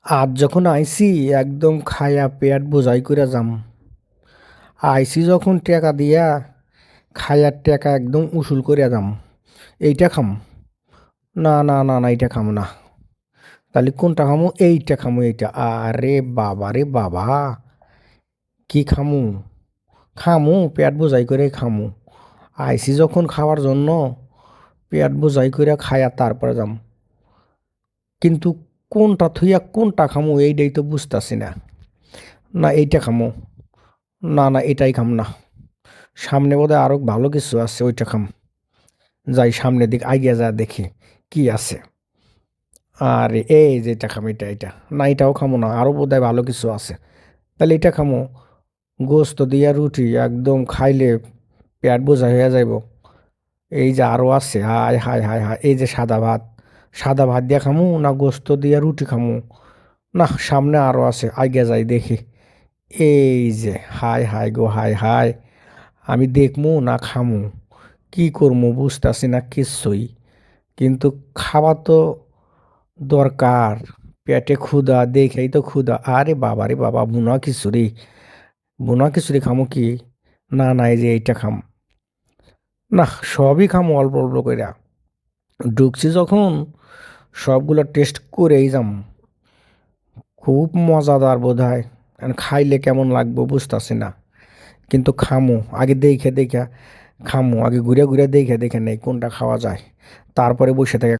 আজ যখন আইছি একদম খায়া পেট বোঝাই করে যাম। আইছি যখন টেকা দিয়া খায়ার টেকা একদম উসুল করে যাম। এইটা খাম, না না না না, এইটা খাম না। তাহলে কোনটা খামু? এইটা খামু, এইটা। আরে বাবা রে বাবা, কি খামু? খামু পেট বোঝাই করে খামু। আইছি যখন খাওয়ার জন্য, পেট বোঝাই করে খায়া তারপরে যাম। কিন্তু কোনটা থুইয়া কোনটা খামু এইটাই তো বুঝতাছি না। না এইটা খামু, না না এটাই খাম না। সামনে বোধহয় আরো ভালো কিছু আছে, ওইটা খাম। যাই সামনের দিক আইগিয়া যা দেখি কি আছে। আরে এই যেটা খাম, এটা এটা না, এটাও খামো না, আরো বোধহয় ভালো কিছু আছে। তাহলে এটা খামো। গোস্ত দিয়া রুটি একদম খাইলে পেট বোঝা হয়ে যাইব। এই যে আরো আছে, হায় হায় হায় হায়, এই যে সাদা ভাত। সাদা ভাত দিয়া খামু না গোস্ত দিয়া রুটি খামু? না, সামনে আরো আছে, আইগিয়া যাই দেখি। এই যে হায় হায় গো হায় হায়, আমি দেখমু না খামু? কি করবো বুঝতেছি না কিচ্ছুই। কিন্তু খাওয়া তো দরকার। পেটে ক্ষুধা, দেখেই তো ক্ষুধা। আরে বাবা রে বাবা, বুনা খিচুড়ি। বুনা খিচুড়ি খামো কি? না না, এই যে এইটা খাম। না, সবই খামো অল্প অল্প কইরা। ঢুকছি যখন সবগুলো টেস্ট করেই যাম। খুব মজাদার বোধহয়। এখন খাইলে কেমন লাগবো বুঝতেছি না। কিন্তু খামু আগে দেখে দেখে। খামু আগে ঘুরে ঘুরে দেখে দেখে নেই কোনটা খাওয়া যায়। তারপরে বসে থেকে